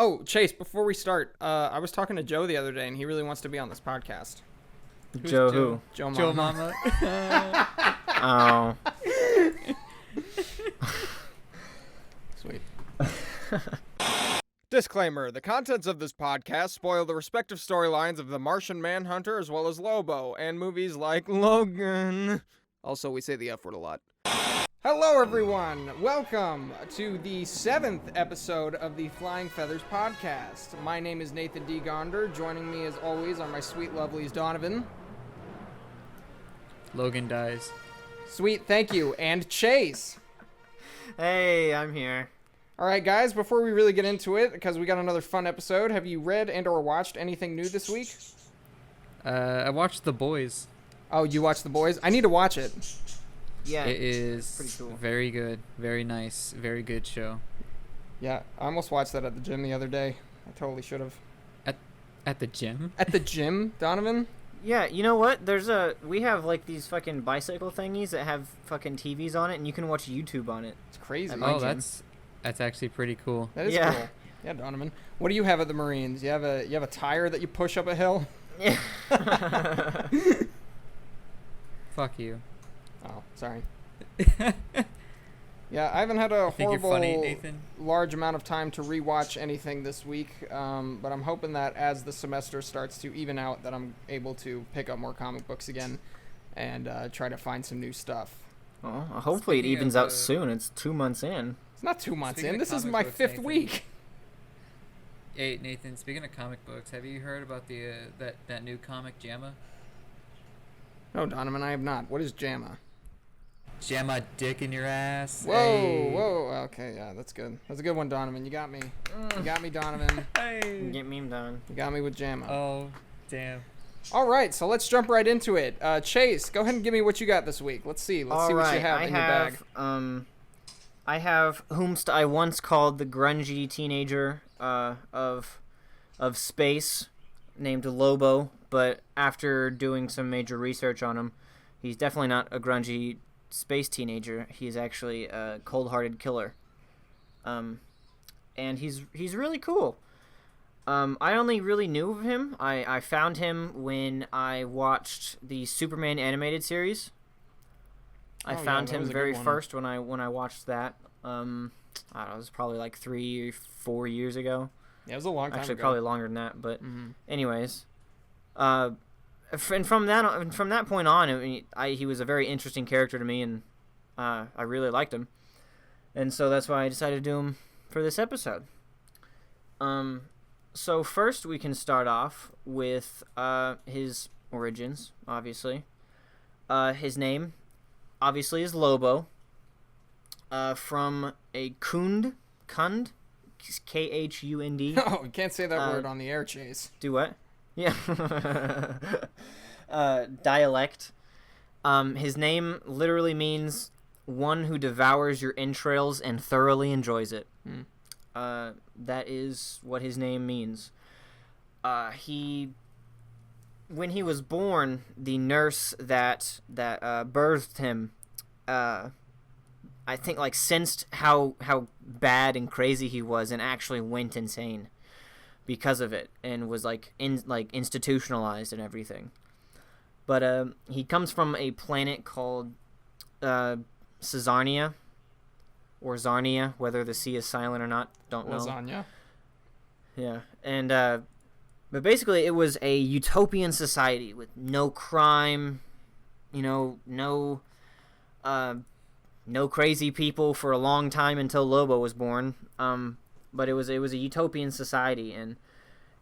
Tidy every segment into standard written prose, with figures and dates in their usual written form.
Oh, Chase, before we start, I was talking to Joe the other day, and he really wants to be on this podcast. Who's Joe who? Joe Mama. Joe Mama. Oh. Sweet. Disclaimer, the contents of this podcast spoil the respective storylines of the Martian Manhunter as well as Lobo, and movies like Logan. Also, we say the F word a lot. Hello, everyone. Welcome to the 7th episode of the Flying Feathers podcast. My name is Nathan D. Gonder. Joining me, as always, are my sweet lovelies Donovan. Logan dies. Sweet, thank you. And Chase. Hey, I'm here. All right, guys, before we really get into it, because we got another fun episode, have you read and or watched anything new this week? I watched The Boys. Oh, you watched The Boys? I need to watch it. Yeah, It is pretty cool. very good, very nice, very good show. Yeah, I almost watched that at the gym the other day. I totally should have. At the gym? At the gym, Donovan? Yeah, you know what? We have like these fucking bicycle thingies that have fucking TVs on it, and you can watch YouTube on it. It's crazy. My Oh, gym. that's actually pretty cool. That is Yeah. cool. Yeah, Donovan. What do you have at the Marines? You have a tire that you push up a hill? Yeah. Fuck you. Oh, sorry. Yeah, I haven't had a Think you're funny, horrible Nathan? large amount of time to rewatch anything this week, but I'm hoping that as the semester starts to even out, that I'm able to pick up more comic books again and try to find some new stuff. Well, hopefully it Speaking evens of, out soon. It's 2 months in. It's not 2 months Speaking in. of This is comic my books, 5th Nathan. week. Hey, Nathan, speaking of comic books, have you heard about the that new comic, Jamma? No, Donovan, I have not. What is JAMA? Jam my dick in your ass. Whoa, Hey. whoa. Okay, yeah, that's good. That's a good one, Donovan. You got me. You got me, Donovan. Hey. Get meme done. You got me with JAMA. Oh, damn. All right, so let's jump right into it. Chase, go ahead and give me what you got this week. Let's see. Let's see what you have in your bag. I have whomst I once called the grungy teenager of space, named Lobo, but after doing some major research on him, he's definitely not a grungy space teenager. He's actually a cold-hearted killer. And he's really cool. I only really knew of him. I found him when I watched the Superman animated series. I Oh, yeah, found that him was a very good one. first when I watched that. I don't know, it was probably like 3 or 4 years ago. Yeah, it was a long time Actually, ago. probably longer than that. But Mhm. anyways, and from that point on, I mean, he was a very interesting character to me, and I really liked him, and so that's why I decided to do him for this episode. So first we can start off with his origins. Obviously, his name obviously is Lobo. From a Khund, Khund. Oh, you can't say that word on the air, Chase. Do what? Yeah. Dialect. His name literally means one who devours your entrails and thoroughly enjoys it. That is what his name means. When he was born, the nurse that birthed him, I think like sensed how bad and crazy he was, and actually went insane because of it, and was institutionalized and everything. But he comes from a planet called Caesarnia or Zarnia, whether the C is silent or not, don't know. Lasagna. Yeah, and but basically it was a utopian society with no crime, no crazy people for a long time until Lobo was born. But it was a utopian society, and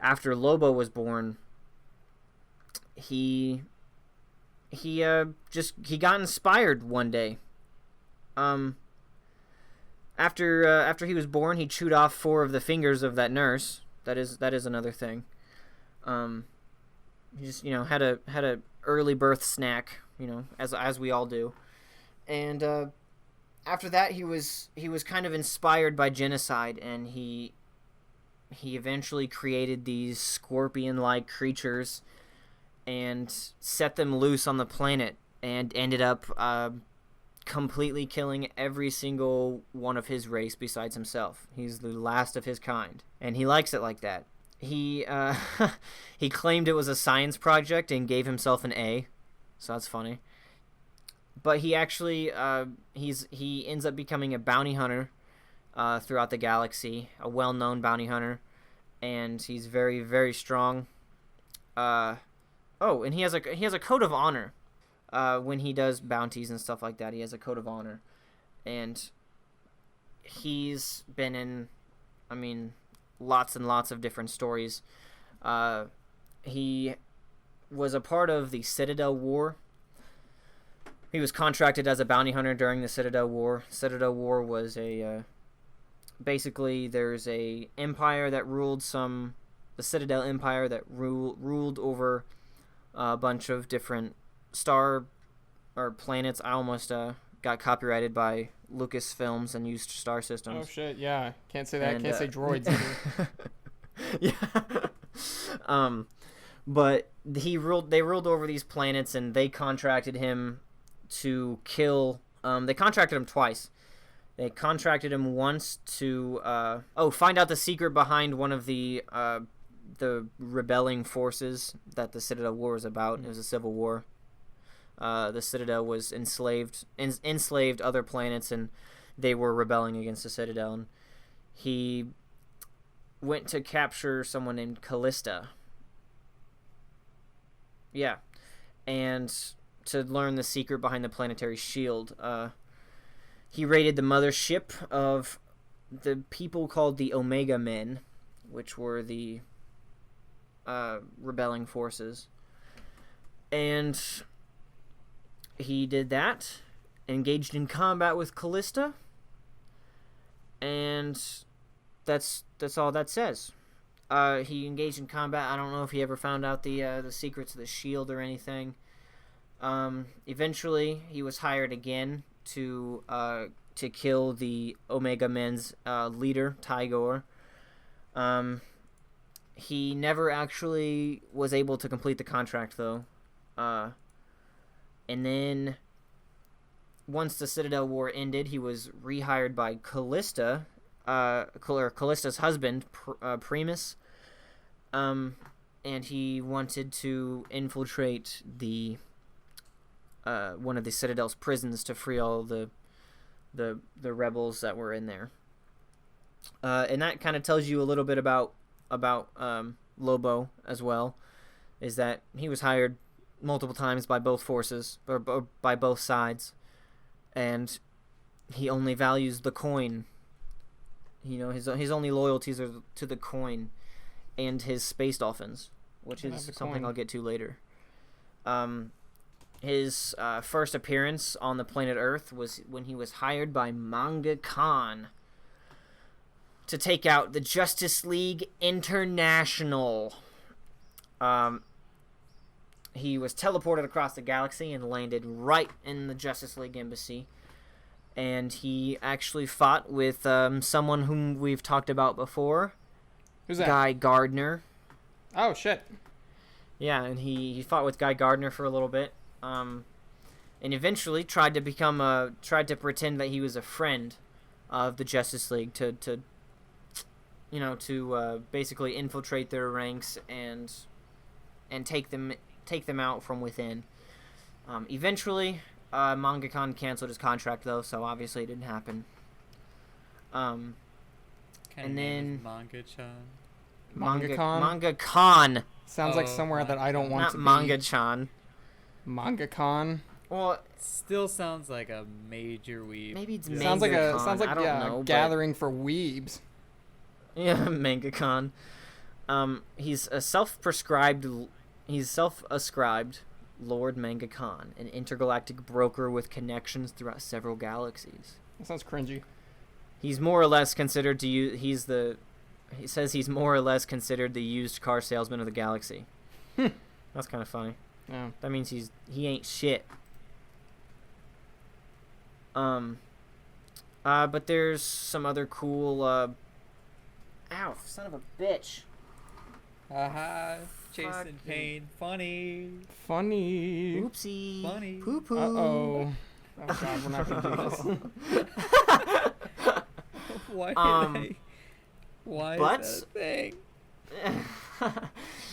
after Lobo was born, he got inspired one day. After he was born, he chewed off 4 of the fingers of that nurse. That is another thing. He just had a early birth snack, as we all do, and after that he was kind of inspired by genocide, and he eventually created these scorpion-like creatures and set them loose on the planet, and ended up completely killing every single one of his race besides himself. He's the last of his kind. and he likes it like that. He he claimed it was a science project and gave himself an A, so that's funny. But he actually he ends up becoming a bounty hunter throughout the galaxy, a well-known bounty hunter, and he's very, very strong. And he has a code of honor. When he does bounties and stuff like that, he has a code of honor, and he's been in, I mean, lots and lots of different stories. He was a part of the Citadel War. He was contracted as a bounty hunter during the Citadel War. Citadel War was basically there's a empire that ruled the Citadel Empire that ruled over a bunch of different star or planets. I almost got copyrighted by Lucasfilms and used star systems. Oh shit, yeah. Can't say that. Can't say droids either. Yeah. But they ruled over these planets, and they contracted him to kill. They contracted him twice. They contracted him once to find out the secret behind one of the rebelling forces that the Citadel War was about. It was a civil war. The Citadel was enslaved other planets, and they were rebelling against the Citadel. And he went to capture someone named Callista. Yeah, and to learn the secret behind the planetary shield. He raided the mothership of the people called the Omega Men, which were the rebelling forces. And he did that, engaged in combat with Callista, and that's all that says. He engaged in combat. I don't know if he ever found out the secrets of the shield or anything. Eventually, he was hired again to kill the Omega Men's leader, Tigor. He never actually was able to complete the contract, though. And then, once the Citadel War ended, he was rehired by Callista, Callista's husband, Primus. And he wanted to infiltrate the one of the Citadel's prisons to free all the rebels that were in there. And that kind of tells you a little bit about Lobo as well, is that he was hired multiple times by both forces, or by both sides, and he only values the coin. You know, his only loyalties are to the coin and his space dolphins, which is something I'll get to later. His first appearance on the planet Earth was when he was hired by Manga Khan to take out the Justice League International. He was teleported across the galaxy and landed right in the Justice League embassy. And he actually fought with someone whom we've talked about before. Who's that? Guy Gardner. Oh, shit. Yeah, and he fought with Guy Gardner for a little bit. And eventually tried to pretend that he was a friend of the Justice League to basically infiltrate their ranks and take them out from within. Eventually, Manga-Con canceled his contract, though, so obviously it didn't happen. And then Manga-Chan? Manga-Con. Sounds like somewhere that I don't want to be. Not Manga-Chan. Manga-Con. Well, still sounds like a major weeb. Maybe it's sounds like a gathering for weebs. Yeah, Manga-Con. He's self-ascribed Lord Manga-Con, an intergalactic broker with connections throughout several galaxies. That sounds cringy. He's more or less considered to use. He says he's more or less considered the used car salesman of the galaxy. That's kind of funny. Yeah. That means he ain't shit. But there's some other cool. Ow, son of a bitch. Haha, Jason Payne, funny. Oopsie. Funny. Poo poo. Uh-oh. Oh god, we're not gonna do this. Why did Why Butts? is that a thing?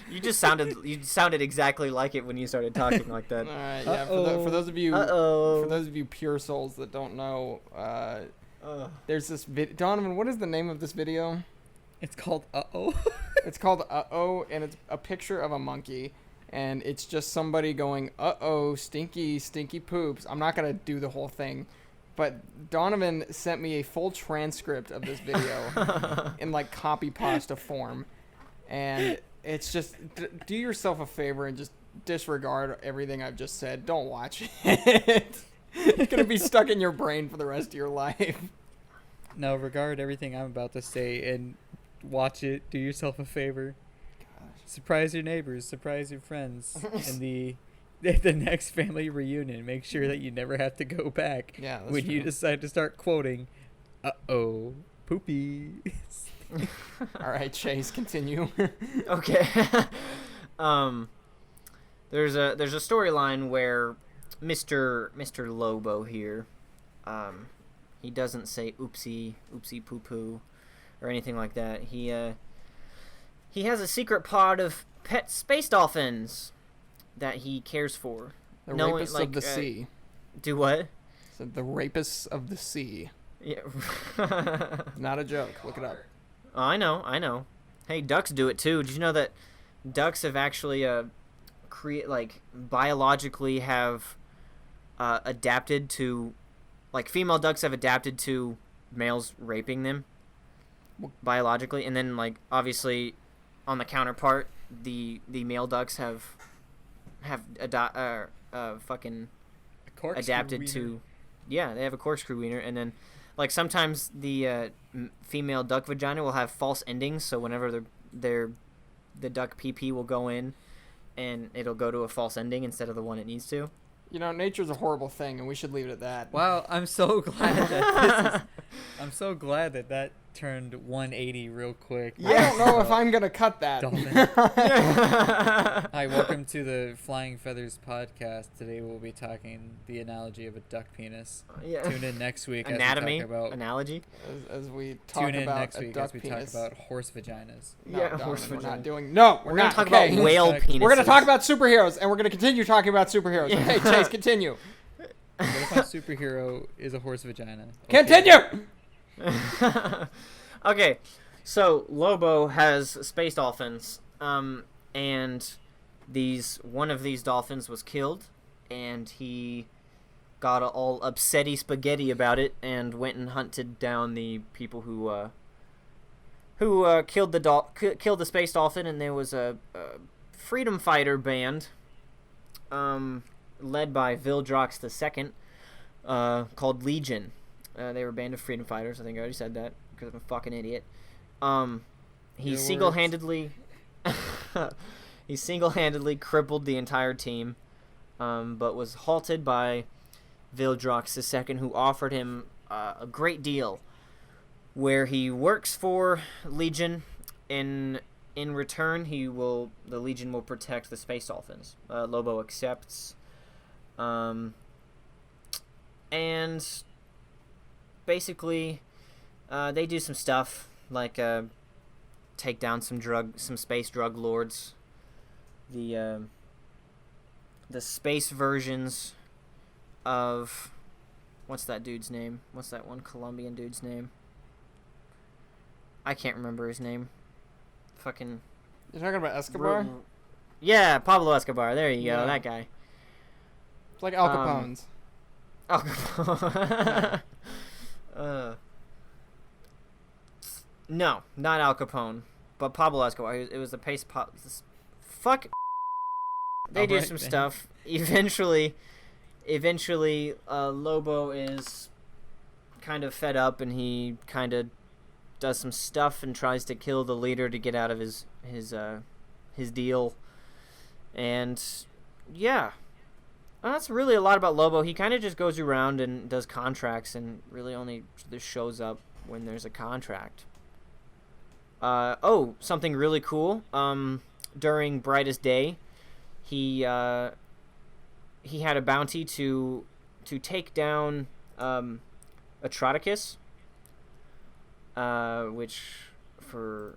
You sounded exactly like it when you started talking like that. All right, yeah. For those of you pure souls that don't know, there's this Donovan. What is the name of this video? It's called Uh-oh. It's called Uh-oh, and it's a picture of a monkey, and it's just somebody going, uh-oh, stinky, stinky poops. I'm not going to do the whole thing, but Donovan sent me a full transcript of this video in, like, copy pasta form, and it's just, do yourself a favor and just disregard everything I've just said. Don't watch it. It's going to be stuck in your brain for the rest of your life. No, regard everything I'm about to say and watch it. Do yourself a favor. Gosh. Surprise your neighbors. Surprise your friends. And the next family reunion, make sure that you never have to go back. Yeah, that's when true. you decide to start quoting, "Uh-oh, poopy." All right, Chase, continue. Okay. There's a storyline where Mr. Lobo here, he doesn't say oopsie poo poo or anything like that. He has a secret pod of pet space dolphins that he cares for. The rapists of the sea. Do what? So the rapists of the sea. Yeah. Not a joke. Look it up. Oh, I know. Hey, ducks do it too. Did you know that ducks have actually biologically have adapted to, like, female ducks have adapted to males raping them biologically, and then, like, obviously on the counterpart, the male ducks have fucking adapted to, yeah, they have a corkscrew wiener, and then, like, sometimes the female duck vagina will have false endings, so whenever the duck pee will go in, and it'll go to a false ending instead of the one it needs to. You know, nature's a horrible thing, and we should leave it at that. Wow, I'm so glad that I'm so glad that turned 180 real quick. I don't know if I'm gonna cut that. Hi, welcome to the Flying Feathers podcast. Today we'll be talking the analogy of a duck penis. Yeah. Tune in next week Anatomy as we talk about analogy. As we talk tune in about next a week duck as we penis. talk about horse vaginas. No, Yeah, Donovan, horse we're vagina. not doing. No, We're not. gonna talk Okay. about whale penises. We're gonna talk about superheroes, and we're gonna continue talking about superheroes. Yeah. Okay, Chase, continue. What if my superhero is a horse vagina? Okay. Continue. Okay, so Lobo has space dolphins, and one of these dolphins was killed, and he got all upsetty spaghetti about it, and went and hunted down the people who killed the space dolphin, and there was a freedom fighter band, led by Vildrox II, called Legion. They were a band of freedom fighters. I think I already said that because I'm a fucking idiot. He single-handedly crippled the entire team, but was halted by Vildrox II, who offered him a great deal, where he works for Legion. In return, the Legion will protect the space dolphins. Lobo accepts, and basically, they do some stuff like take down some space drug lords. The space versions of what's that dude's name? What's that one Colombian dude's name? I can't remember his name. Fucking. You're talking about Escobar? Yeah, Pablo Escobar. There you go, Yeah. that guy. It's like Al Capone's. Al Capone. No, not Al Capone, but Pablo Escobar. It was the fuck. They do Alright, some then. stuff. Eventually, Lobo is kind of fed up, and he kind of does some stuff and tries to kill the leader to get out of his deal. And yeah, that's really a lot about Lobo. He kind of just goes around and does contracts, and really only just shows up when there's a contract. Something really cool. During Brightest Day, he had a bounty to take down Atroticus, which, for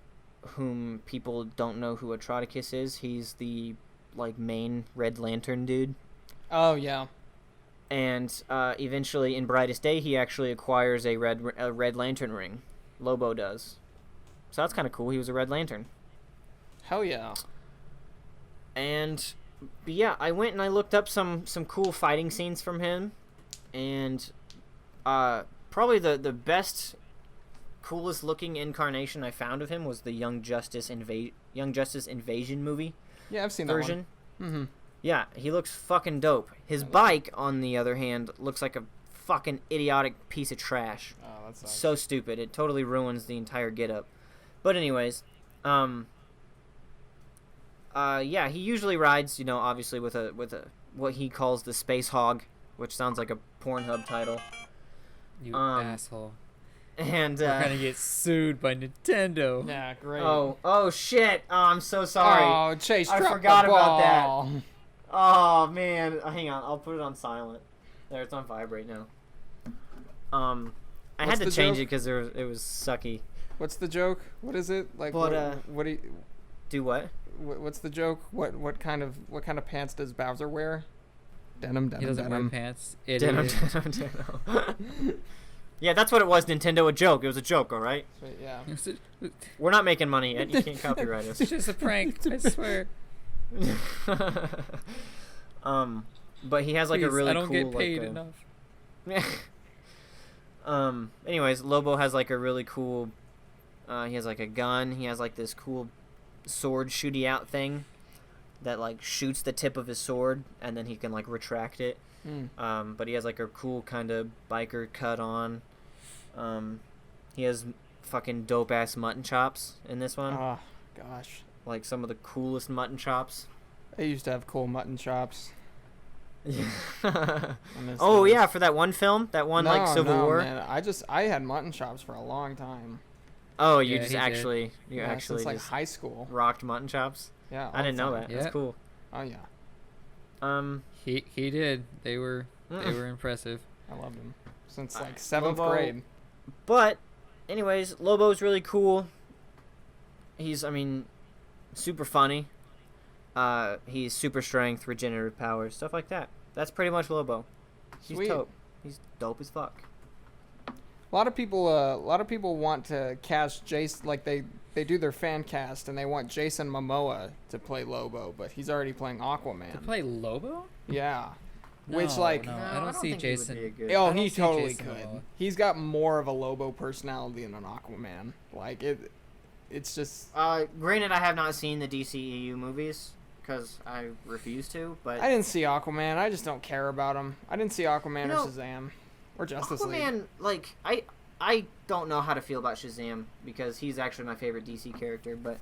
whom people don't know who Atroticus is, he's the like main Red Lantern dude. Oh yeah. And eventually, in Brightest Day, he actually acquires a Red Lantern ring. Lobo does. So that's kind of cool. He was a Red Lantern. Hell yeah. And but yeah, I went and I looked up some cool fighting scenes from him, and probably the best, coolest looking incarnation I found of him was the Young Justice Invasion movie. Yeah, I've seen version. That one. Mm-hmm. Yeah, he looks fucking dope. His bike, on the other hand, looks like a fucking idiotic piece of trash. Oh, that sucks. So stupid. It totally ruins the entire getup. But anyways, yeah, he usually rides, obviously with a what he calls the Space Hog, which sounds like a Pornhub title. You asshole. And we're gonna get sued by Nintendo. Yeah, great. Oh shit. Oh, I'm so sorry. Oh, Chase, I dropped forgot the about that. ball. Oh man, hang on. I'll put it on silent. There, it's on vibrate now. I What's had to the change joke? it because it was sucky. What's the joke? What is it? Like But, what do you, Do what? what's the joke? What kind of pants does Bowser wear? Denim. He doesn't wear denim. pants. Denim. Yeah, that's what it was, Nintendo. A joke. It was a joke, all right? But yeah. We're not making money yet. You can't copyright us. It's just a prank. I swear. But he has like a Please, really I don't cool get paid like, enough. Anyways, Lobo has like a really cool. He has like a gun. He has like this cool sword shooty out thing that like shoots the tip of his sword, and then he can like retract it. But he has like a cool kind of biker cut on. He has fucking dope ass mutton chops in this one. Oh gosh. Like some of the coolest mutton chops. I used to have cool mutton chops. Oh yeah, for that one film, like Civil War. Man. I had mutton chops for a long time. Oh, Yeah, he actually Since like just high school. rocked mutton chops. Yeah. I didn't know that. Yeah. That's cool. Oh yeah. He did. They were impressive. I loved him since like 7th Lobo- grade. But, anyways, Lobo's really cool. He's, super funny. He's super strength, regenerative powers, stuff like that. That's pretty much Lobo. He's Sweet. dope. He's dope as fuck. A lot of people want to cast Jason, like they do their fan cast, and they want Jason Momoa to play Lobo, but he's already playing Aquaman. To play Lobo? Yeah. No, Which like no, I don't see think he would Jason. be a good- oh, I don't he see totally Jason could. Momoa. He's got more of a Lobo personality than an Aquaman. Like it's just Granted, I have not seen the DCEU movies because I refuse to, but I didn't see Aquaman. I just don't care about him. I didn't see Aquaman You know, or Shazam or Justice League. Aquaman, like, I don't know how to feel about Shazam because he's actually my favorite DC character, but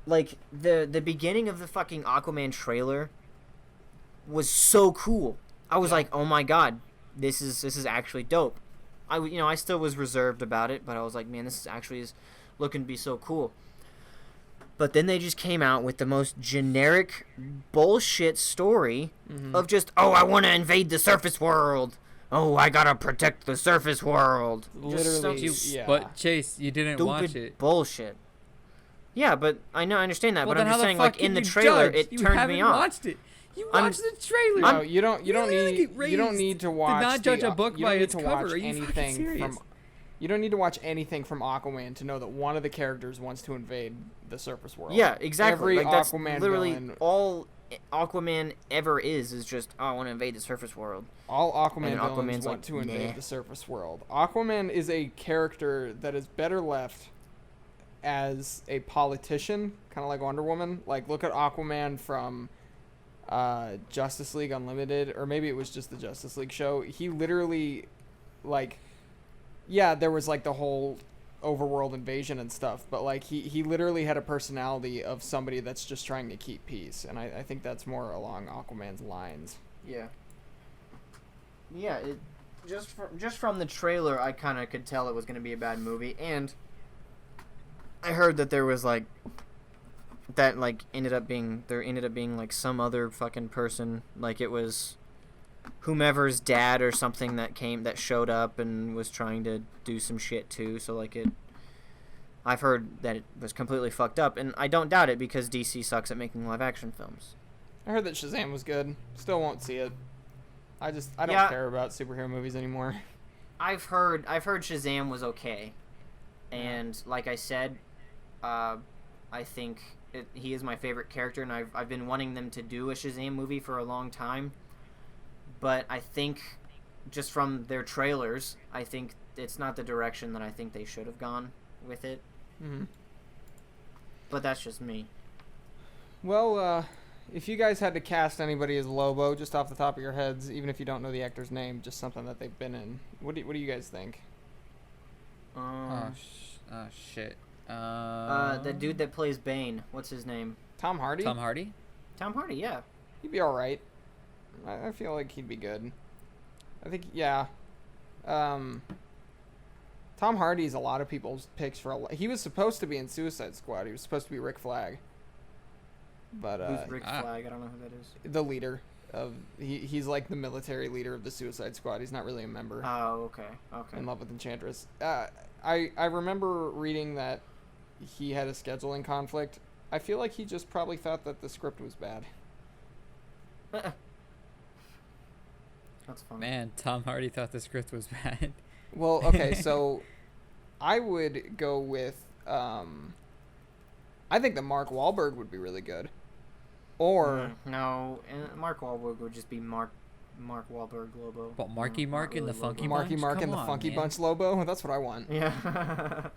like the beginning of the fucking Aquaman trailer was so cool. I was like, "Oh my god, this is actually dope." I still was reserved about it, but I was like, "Man, this is looking to be so cool." But then they just came out with the most generic bullshit story of just, "Oh, I want to invade the surface world. Oh, I gotta protect the surface world." Literally, yeah. But Chase, you didn't watch Stupid it. bullshit. Yeah, but I understand that. Well, but I'm then just how the saying, fuck like in can the you trailer, judge? it You turned haven't me off. watched it. You I'm- watched the trailer. No, you don't literally need get you don't raised need to watch not judge a book you by don't need its to cover. watch Are you fucking anything serious? from you don't need to watch anything from Aquaman to know that one of the characters wants to invade the surface world. Yeah, exactly. Every Like, that's Aquaman literally villain, all Aquaman ever is just, "Oh, I want to invade the surface world." all Aquaman and villains Aquaman's want like, to invade nah. the surface world. Aquaman is a character that is better left as a politician, kind of like Wonder Woman. Like, look at Aquaman from Justice League Unlimited, or maybe it was just the Justice League show. He literally, like, yeah, there was like the whole overworld invasion and stuff, but like he literally had a personality of somebody that's just trying to keep peace, and I think that's more along Aquaman's lines. Yeah. Yeah, it just from the trailer, I kind of could tell it was going to be a bad movie, and I heard that there was like that like ended up being like some other fucking person, like it was whomever's dad or something that showed up and was trying to do some shit too, so like I've heard that it was completely fucked up, and I don't doubt it because DC sucks at making live-action films. I heard that Shazam was good. Still won't see it. I don't care about superhero movies anymore. I've heard Shazam was okay, and like I said, I think he is my favorite character, and I've been wanting them to do a Shazam movie for a long time. But I think, just from their trailers, I think it's not the direction that I think they should have gone with it. Mm-hmm. But that's just me. Well, if you guys had to cast anybody as Lobo, just off the top of your heads, even if you don't know the actor's name, just something that they've been in, what do you guys think? Shit. The dude that plays Bane, what's his name? Tom Hardy? Tom Hardy? Tom Hardy, yeah. He'd be alright. I feel like he'd be good. I think, yeah. Tom Hardy's a lot of people's picks for he was supposed to be in Suicide Squad. He was supposed to be Rick Flag. But, who's Rick Flag? I don't know who that is. The leader of... He's like the military leader of the Suicide Squad. He's not really a member. Oh, okay. In love with Enchantress. I remember reading that he had a scheduling conflict. I feel like he just probably thought that the script was bad. That's funny. Man, Tom Hardy thought the script was bad. Well, okay, so I would go with... I think that Mark Wahlberg would be really good. Or... No, Mark Wahlberg would just be Mark Wahlberg Lobo. What, Marky Mark and the Funky Bunch? Marky Mark and the Funky Bunch Lobo? That's what I want. Yeah.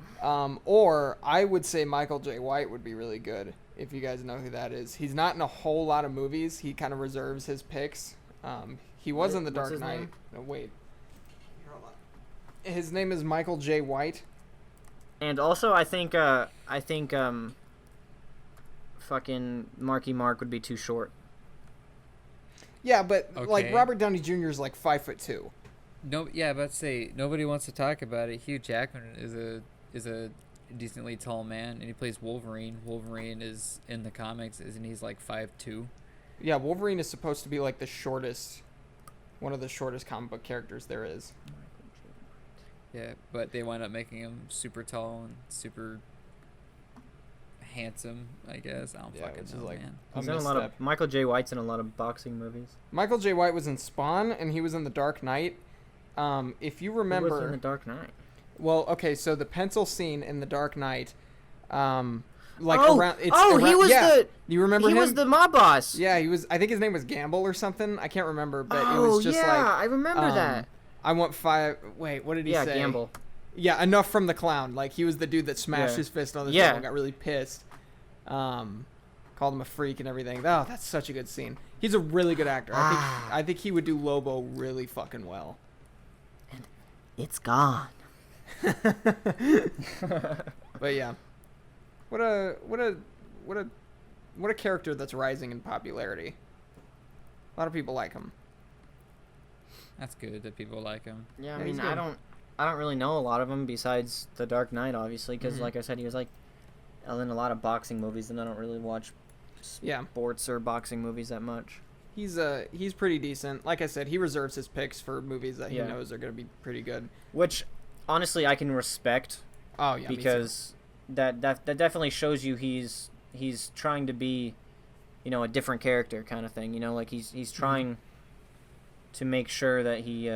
Or I would say Michael J. White would be really good, if you guys know who that is. He's not in a whole lot of movies. He kind of reserves his picks. He was in The Dark Knight. No, wait. His name is Michael J. White. And also, I think fucking Marky Mark would be too short. Yeah, but Okay. like Robert Downey Jr. is like 5'2". No, yeah, but say nobody wants to talk about it. Hugh Jackman is a decently tall man, and he plays Wolverine. Wolverine is in the comics, isn't he's like 5'2"? Yeah, Wolverine is supposed to be like one of the shortest comic book characters there is. Yeah, but they wind up making him super tall and super handsome, I guess. I don't fucking know, like man. He's in a lot of Michael J. White's in a lot of boxing movies. Michael J. White was in Spawn, and he was in The Dark Knight. If you remember, Who was in The Dark Knight? Well, okay, so the pencil scene in The Dark Knight, he was you remember him? He was the mob boss. Yeah, he was. I think his name was Gamble or something. I can't remember, but it Oh was just yeah, like I remember that. I want 5. Wait, what did he say? Yeah, Gamble. Yeah, enough from the clown. Like he was the dude that smashed his fist on the table and got really pissed. Called him a freak and everything. Oh, that's such a good scene. He's a really good actor. I think he would do Lobo really fucking well. And it's gone. But yeah, what a character that's rising in popularity. A lot of people like him. That's good that people like him. Yeah, I Yeah, mean, he's I good. don't really know a lot of them besides The Dark Knight, obviously, because like I said, he was like in a lot of boxing movies, and I don't really watch sports or boxing movies that much. He's pretty decent. Like I said, he reserves his picks for movies that he knows are going to be pretty good. Which, honestly, I can respect. Oh yeah, because that definitely shows you he's trying to be, a different character kind of thing. Like he's trying to make sure that he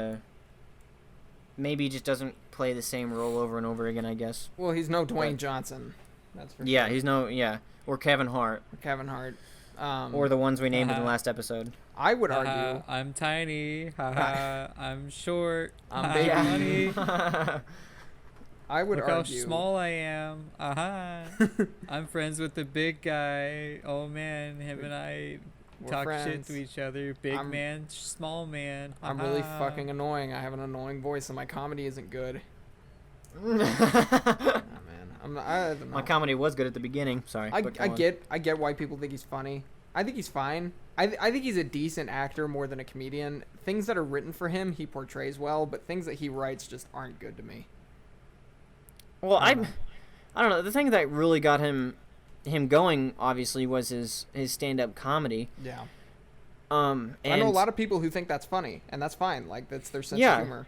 maybe just doesn't play the same role over and over again, I guess. Well, he's no Dwayne Johnson. That's for Yeah, sure. he's or Kevin Hart. Kevin Hart. Or the ones we named in the last episode. I would argue. I'm tiny. I'm short. I'm baby. Money. I would Look argue. how small I am. I'm friends with the big guy. Oh man, him and I talk shit friends. to each other. Big man, small man. I'm really fucking annoying. I have an annoying voice, and my comedy isn't good. Oh, man, I don't know. My comedy was good at the beginning. Sorry. I get why people think he's funny. I think he's fine. I think he's a decent actor more than a comedian. Things that are written for him, he portrays well, but things that he writes just aren't good to me. Well, I don't know. The thing that really got him going, obviously, was his stand-up comedy. Yeah. And I know a lot of people who think that's funny, and that's fine. Like, that's their sense of humor.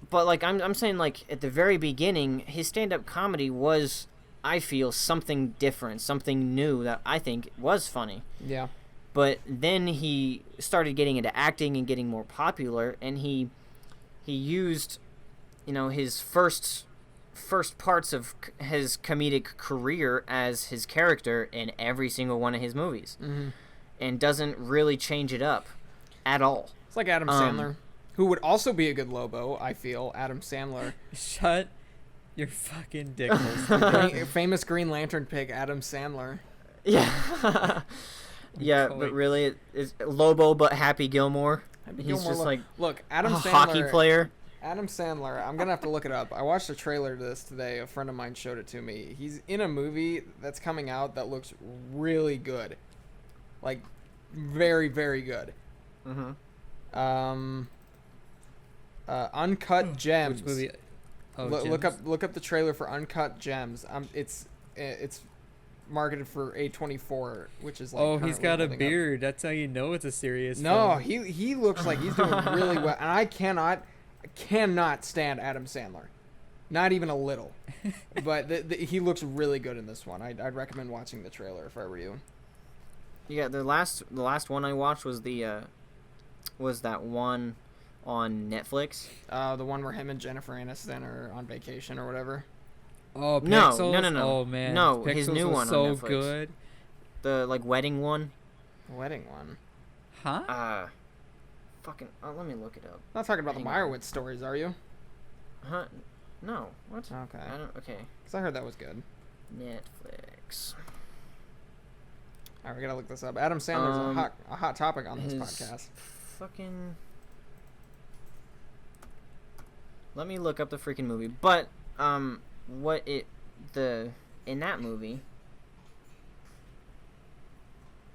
But, like, I'm saying, like, at the very beginning, his stand-up comedy was I feel, something different, something new that I think was funny. Yeah. But then he started getting into acting and getting more popular, and he used, his first parts of his comedic career as his character in every single one of his movies, and doesn't really change it up at all. It's like Adam Sandler, who would also be a good Lobo, I feel. Adam Sandler. Shut your fucking dick hole. Famous Green Lantern pig, Adam Sandler. Yeah. Yeah, but really, it's Lobo, but Happy Gilmore. He's just like, look, Adam Sandler, hockey player. Adam Sandler, I'm going to have to look it up. I watched a trailer to this today. A friend of mine showed it to me. He's in a movie that's coming out that looks really good. Like, very, very good. Uncut Gems. Which movie? Oh, Look up the trailer for Uncut Gems. It's marketed for A24, which is like. Oh, he's got a beard. That's how you know it's a serious. No, film. he looks like he's doing really well, and I cannot stand Adam Sandler, not even a little. But he looks really good in this one. I'd recommend watching the trailer if I were you. Yeah, the last one I watched was that one on Netflix. The one where him and Jennifer Aniston are on vacation or whatever. Oh, Pixels? No. Oh, man. No, Pixels his new was one on so Netflix. good. The, wedding one. Wedding one. Huh? Let me look it up. Not talking about Hang the on. Meyerowitz stories, are you? Huh? No. What? Okay. Okay. Because I heard that was good. Netflix. All right, we gotta look this up. Adam Sandler's a hot topic on this podcast. Fucking. Let me look up the freaking movie. But in that movie.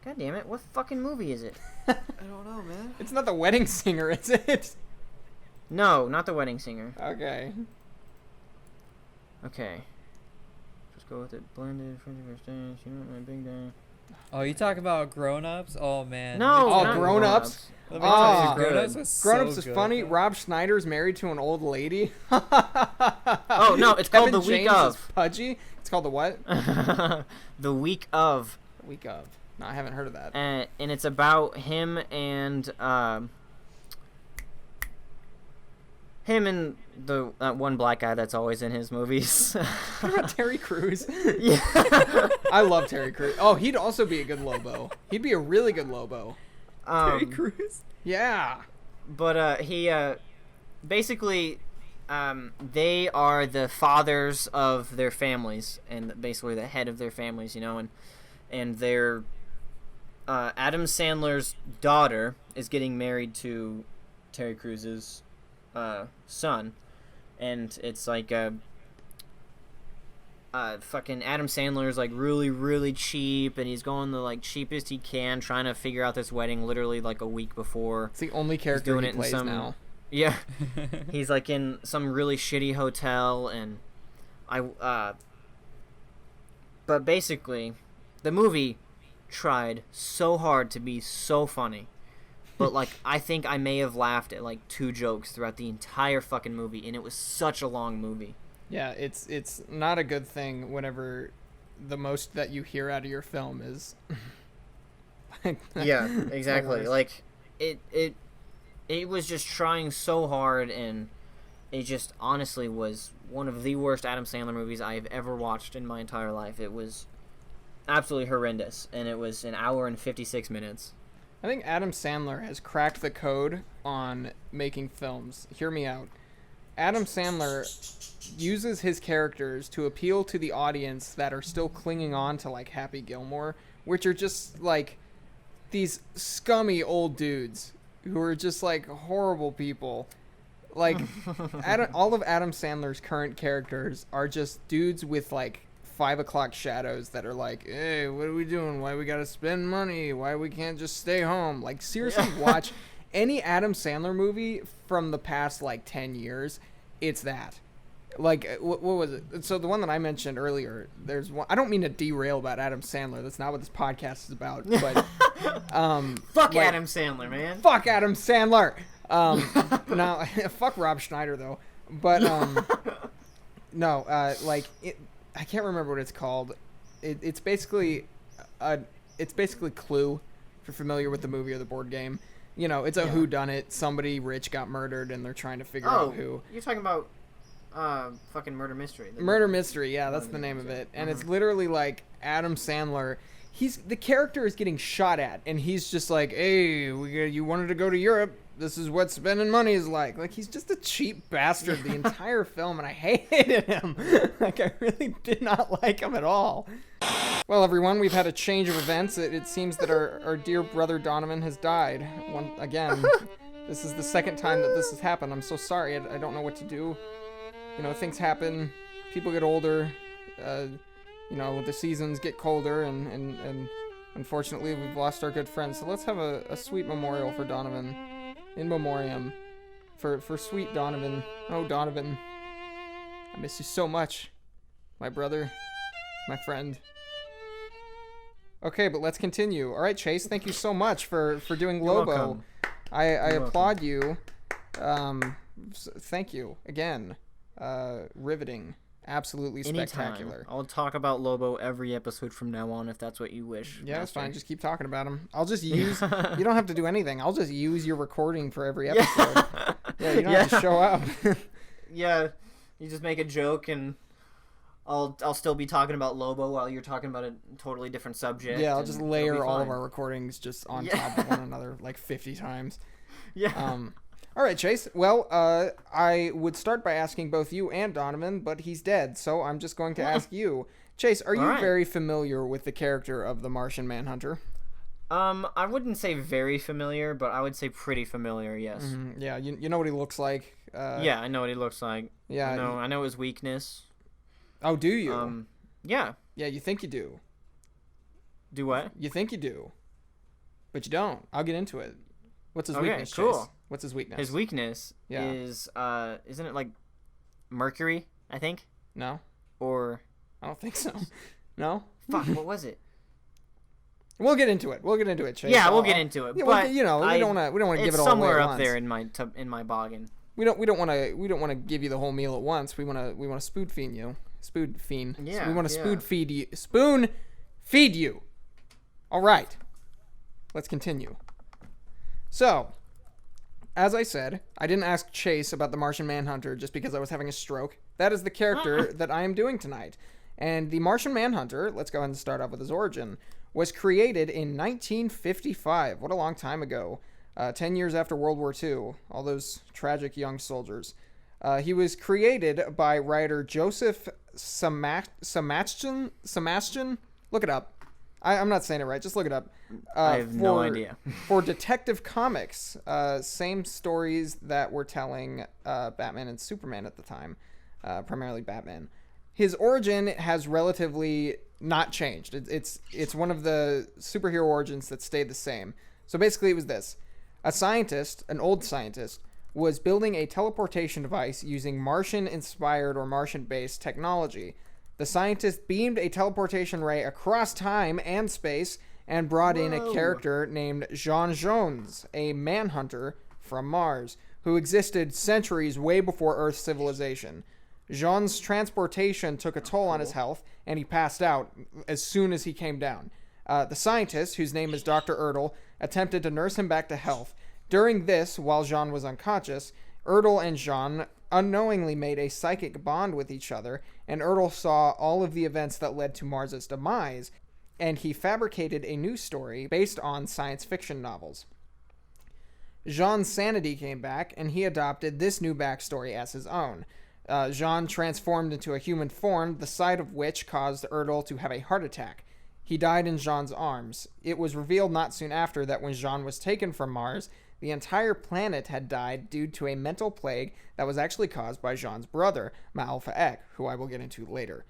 God damn it! What fucking movie is it? I don't know, man. It's not The Wedding Singer, is it? No, not The Wedding Singer. Okay. Just go with it. Blended, French dance. You know my big day. Oh, you talk about Grown Ups? Oh, man. No, Oh, not Grown Ups? Let me tell you, Grown good. Ups was Grown so Ups is good. funny. Rob Schneider's married to an old lady. Oh no, it's called Kevin The Week James of. is pudgy. It's called the what? The Week of. Week of. No, I haven't heard of that. And it's about him and that one black guy that's always in his movies. What about Terry Crews? Yeah. I love Terry Crews. Oh, he'd also be a good Lobo. He'd be a really good Lobo. Terry Crews? Yeah. But he basically they are the fathers of their families and basically the head of their families, and they're Adam Sandler's daughter is getting married to Terry Crews's son, and it's like fucking Adam Sandler's like really, really cheap, and he's going the like cheapest he can, trying to figure out this wedding literally like a week before. It's the only character he plays now. Yeah, he's like in some really shitty hotel, and but basically, the movie tried so hard to be so funny. But, like, I think I may have laughed at, like, 2 jokes throughout the entire fucking movie, and it was such a long movie. Yeah, it's not a good thing whenever the most that you hear out of your film is... Yeah, exactly. Like, it was just trying so hard, and it just honestly was one of the worst Adam Sandler movies I have ever watched in my entire life. It was absolutely horrendous, and it was an hour and 56 minutes. I think Adam Sandler has cracked the code on making films. Hear me out. Adam Sandler uses his characters to appeal to the audience that are still clinging on to, like, Happy Gilmore, which are just, like, these scummy old dudes who are just, like, horrible people. Like, all of Adam Sandler's current characters are just dudes with, like, 5 o'clock shadows that are like, hey, what are we doing? Why we gotta spend money? Why we can't just stay home? Like, seriously, watch any Adam Sandler movie from the past, like, 10 years. It's that. Like, what was it? So the one that I mentioned earlier, there's one. I don't mean to derail about Adam Sandler. That's not what this podcast is about. But Fuck like, Adam Sandler, man. Fuck Adam Sandler. No, fuck Rob Schneider though. But no, like I can't remember what it's called. It's basically Clue, if you're familiar with the movie or the board game. You know, it's a whodunit. Somebody rich got murdered, and they're trying to figure out who. You're talking about fucking Murder Mystery. Murder Mystery, yeah, that's the name of it. And it's literally like Adam Sandler. The character is getting shot at, and he's just like, hey, you wanted to go to Europe. This is what spending money is like. Like, he's just a cheap bastard the entire film, and I hated him. Like, I really did not like him at all. Well, everyone, we've had a change of events. It seems that our dear brother Donovan has died. Again, this is the second time that this has happened. I'm so sorry. I don't know what to do. You know, things happen. People get older. You know, the seasons get colder, and unfortunately, we've lost our good friend. So let's have a sweet memorial for Donovan. In memoriam. For sweet Donovan. Oh, Donovan. I miss you so much. My brother. My friend. Okay, but let's continue. All right, Chase, thank you so much for doing Lobo. You're welcome. I applaud you. Thank you again. Riveting. Absolutely spectacular. Anytime. I'll talk about Lobo every episode from now on if that's what you wish. Yeah, that's fine. Just keep talking about him. I'll just use... You don't have to do anything. I'll just use your recording for every episode. Yeah, you don't have to show up. Yeah, you just make a joke and I'll still be talking about Lobo while you're talking about a totally different subject. Yeah, I'll just layer all of our recordings just on top of one another like 50 times. Yeah. All right, Chase. Well, I would start by asking both you and Donovan, but he's dead, so I'm just going to ask you. Chase, are you very familiar with the character of the Martian Manhunter? I wouldn't say very familiar, but I would say pretty familiar, yes. Mm-hmm. Yeah, you know what he looks like? Yeah, I know what he looks like. Yeah. I know his weakness. Oh, do you? Yeah. Yeah, you think you do. Do what? You think you do. But you don't. I'll get into it. What's his weakness, cool. Chase? What's his weakness? His weakness is, isn't it like mercury, I think? No. Or... I don't think so. No? Fuck, what was it? We'll get into it. Chase. Yeah, we'll get into it. Yeah, but we don't want to give it all away somewhere at up once. there in my boggin. We don't want to give you the whole meal at once. We want to spoon feed you. Spoon feed. Yeah. So we want to spoon feed you. All right. Let's continue. So, as I said, I didn't ask Chase about the Martian Manhunter just because I was having a stroke. That is the character that I am doing tonight. And the Martian Manhunter, let's go ahead and start off with his origin, was created in 1955. What a long time ago. 10 years after World War II. All those tragic young soldiers. He was created by writer Joseph Samachton. Look it up. I'm not saying it right. Just look it up. I have no idea. For Detective Comics, same stories that were telling Batman and Superman at the time, primarily Batman. His origin has relatively not changed. It's one of the superhero origins that stayed the same. So basically it was this. A scientist, an old scientist, was building a teleportation device using Martian-inspired or Martian-based technology. The scientist beamed a teleportation ray across time and space and brought in a character named Jean Jones, a manhunter from Mars, who existed centuries way before Earth's civilization. Jean's transportation took a toll on his health, and he passed out as soon as he came down. The scientist, whose name is Dr. Ertl, attempted to nurse him back to health. During this, while Jean was unconscious, Ertl and Jean unknowingly made a psychic bond with each other, and Ertl saw all of the events that led to Mars's demise, and he fabricated a new story based on science fiction novels. Jean's sanity came back, and he adopted this new backstory as his own. Jean transformed into a human form, the sight of which caused Ertl to have a heart attack. He died in Jean's arms. It was revealed not soon after that when Jean was taken from Mars, the entire planet had died due to a mental plague that was actually caused by Jean's brother, Ma'alpha Ek, who I will get into later.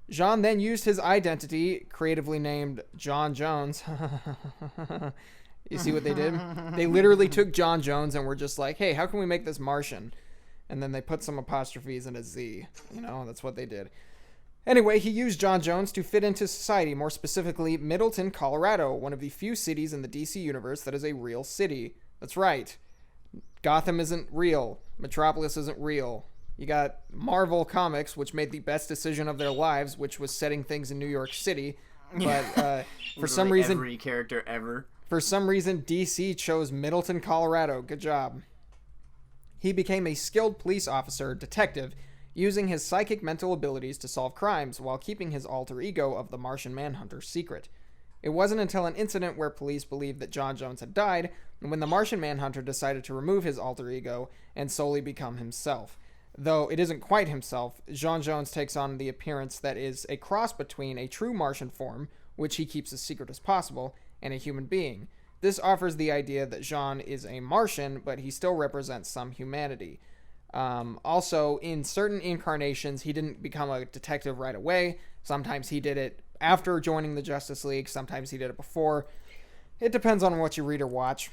Jean then used his identity, creatively named John Jones. You see what they did? They literally took John Jones and were just like, hey, how can we make this Martian? And then they put some apostrophes and a Z. You know, that's what they did. Anyway, he used John Jones to fit into society, more specifically Middleton, Colorado, one of the few cities in the DC universe that is a real city. That's right. Gotham isn't real. Metropolis isn't real. You got Marvel Comics, which made the best decision of their lives, which was setting things in New York City. But for some reason, every character ever. For some reason, DC chose Middleton, Colorado. Good job. He became a skilled police officer, detective, using his psychic mental abilities to solve crimes while keeping his alter ego of the Martian Manhunter secret. It wasn't until an incident where police believed that John Jones had died when the Martian Manhunter decided to remove his alter ego and solely become himself. Though it isn't quite himself, John Jones takes on the appearance that is a cross between a true Martian form, which he keeps as secret as possible, and a human being. This offers the idea that Jean is a Martian, but he still represents some humanity. Also, in certain incarnations, he didn't become a detective right away. Sometimes he did it after joining the Justice League. Sometimes he did it before. It depends on what you read or watch.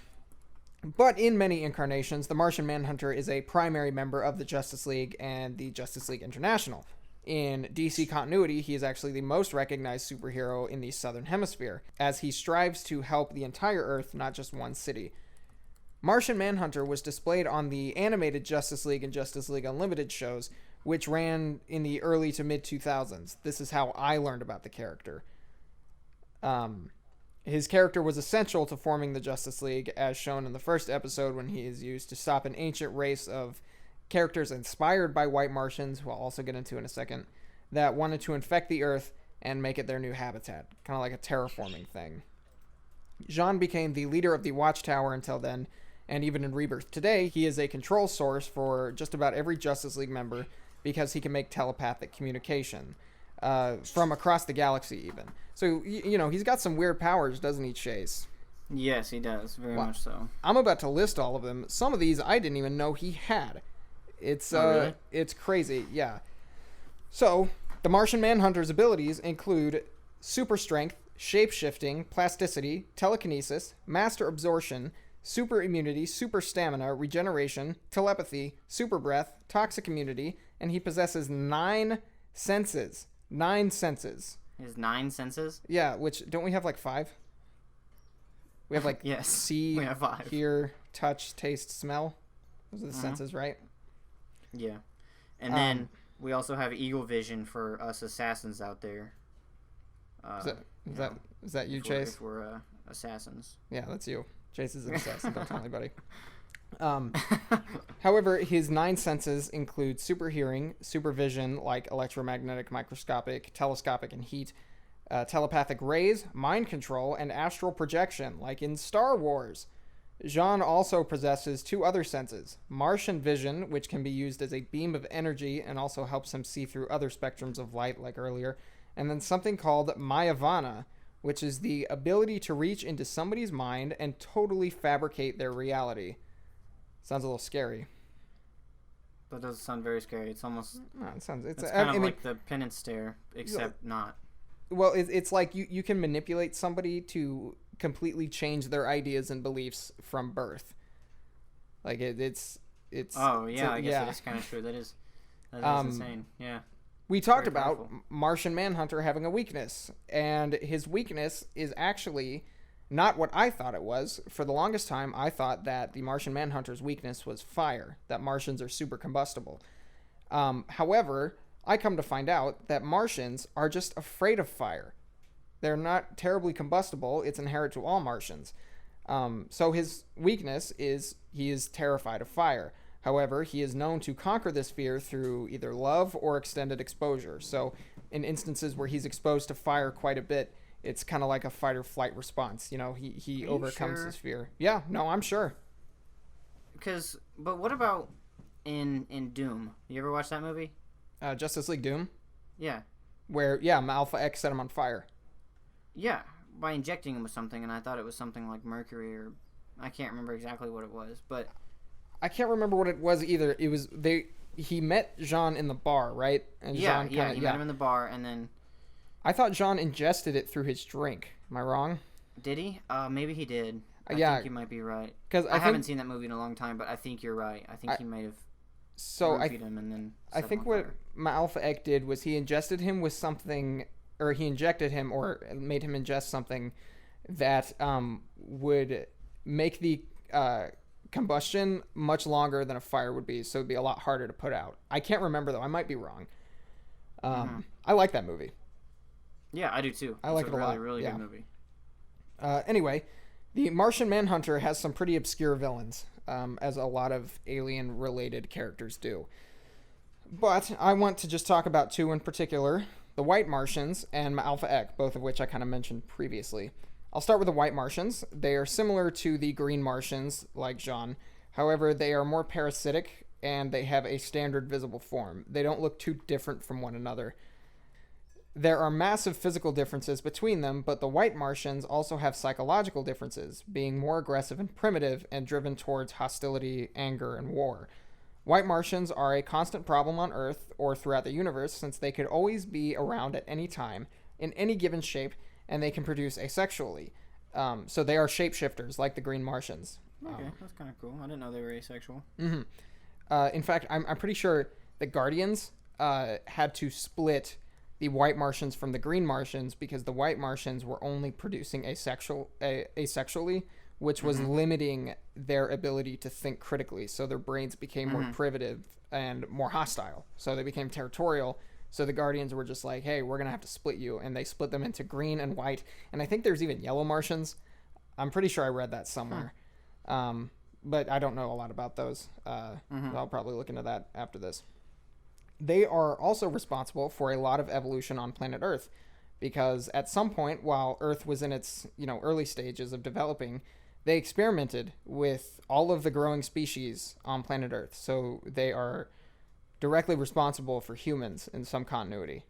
But in many incarnations, the Martian Manhunter is a primary member of the Justice League and the Justice League International. In DC continuity, he is actually the most recognized superhero in the Southern Hemisphere, as he strives to help the entire Earth, not just one city. Martian Manhunter was displayed on the animated Justice League and Justice League Unlimited shows, which ran in the early to mid-2000s. This is how I learned about the character. His character was essential to forming the Justice League, as shown in the first episode when he is used to stop an ancient race of characters inspired by white Martians, who I'll also get into in a second, that wanted to infect the Earth and make it their new habitat, kind of like a terraforming thing. Jean became the leader of the Watchtower until then, and even in Rebirth today, he is a control source for just about every Justice League member because he can make telepathic communication. From across the galaxy, even. So, he's got some weird powers, doesn't he, Chase? Yes, he does. Very much so. I'm about to list all of them. Some of these I didn't even know he had. It's really? It's crazy, yeah. So, the Martian Manhunter's abilities include super strength, shape-shifting, plasticity, telekinesis, master absorption, super immunity, super stamina, regeneration, telepathy, super breath, toxic immunity, and he possesses 9 senses. 9 senses. He has 9 senses? Yeah, which, don't we have like 5? We have like yes, see, we have 5. Hear, touch, taste, smell. Those are the senses, right? Yeah. And then we also have eagle vision for us assassins out there. Is that you, Chase? If we're assassins. Yeah, that's you. Chase is an assassin. Don't tell anybody. However, his 9 senses include super hearing, super vision, like electromagnetic, microscopic, telescopic, and heat, telepathic rays, mind control, and astral projection, like in Star Wars. Jean also possesses 2 other senses, Martian vision, which can be used as a beam of energy and also helps him see through other spectrums of light, like earlier, and then something called Mayavana, which is the ability to reach into somebody's mind and totally fabricate their reality. Sounds a little scary. That doesn't sound very scary. It's almost... No, it's kind of like the penance stare, except not. Well, it's like you can manipulate somebody to completely change their ideas and beliefs from birth. Like, it's... Oh, yeah, I guess yeah. it is kind of true. That is insane, yeah. We talked Very about powerful. Martian Manhunter having a weakness, and his weakness is actually not what I thought it was. For the longest time, I thought that the Martian Manhunter's weakness was fire, that Martians are super combustible. However, I come to find out that Martians are just afraid of fire. They're not terribly combustible. It's inherent to all Martians. So his weakness is he is terrified of fire. However, he is known to conquer this fear through either love or extended exposure. So in instances where he's exposed to fire quite a bit, it's kind of like a fight or flight response. He overcomes his fear. Yeah, no, I'm sure. But what about in Doom? You ever watch that movie? Justice League Doom? Yeah. Where, Alpha X set him on fire. Yeah, by injecting him with something, and I thought it was something like mercury, or I can't remember exactly what it was, but... I can't remember what it was either. It was he met Jean in the bar, right? And yeah, Jean he met him in the bar, and then... I thought Jean ingested it through his drink. Am I wrong? Did he? Maybe he did. I yeah, think you might be right. Because I haven't seen that movie in a long time, but I think you're right. I think he might have roofied him and then I set think him on what fire. my Alpha Egg did was he ingested him with something, or he injected him or made him ingest something that would make the combustion much longer than a fire would be, so it'd be a lot harder to put out. I can't remember, though. I might be wrong. I like that movie. Yeah, I do too. I like it a lot. Really yeah. good movie. Anyway, the Martian Manhunter has some pretty obscure villains, as a lot of alien-related characters do. But I want to just talk about two in particular, the White Martians and Alpha Ek, both of which I kind of mentioned previously. I'll start with the White Martians. They are similar to the Green Martians, like Jean. However, they are more parasitic, and they have a standard visible form. They don't look too different from one another. There are massive physical differences between them, but the White Martians also have psychological differences, being more aggressive and primitive and driven towards hostility, anger, and war. White Martians are a constant problem on Earth or throughout the universe since they could always be around at any time, in any given shape, and they can produce asexually. So they are shapeshifters, like the Green Martians. Okay, that's kind of cool. I didn't know they were asexual. In fact, I'm pretty sure the Guardians had to split the White Martians from the Green Martians because the White Martians were only producing asexually, which was limiting their ability to think critically. So their brains became more primitive and more hostile. So they became territorial. So the Guardians were just like, hey, we're going to have to split you. And they split them into green and white. And I think there's even yellow Martians. I'm pretty sure I read that somewhere. But I don't know a lot about those. I'll probably look into that after this. They are also responsible for a lot of evolution on planet Earth. Because at some point, while Earth was in its early stages of developing, they experimented with all of the growing species on planet Earth. So they are directly responsible for humans in some continuity,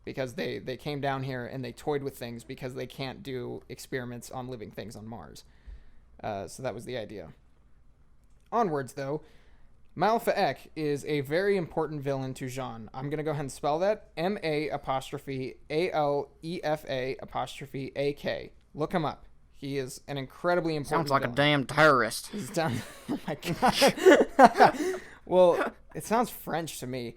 because they came down here and they toyed with things because they can't do experiments on living things on Mars. So that was the idea. Onwards, though, Malfa Ek is a very important villain to Jean. I'm going to go ahead and spell that. MA'ALEFA''AK. Look him up. He is an incredibly important Sounds like villain. a damn terrorist. He's done. Oh my god. Well, it sounds French to me.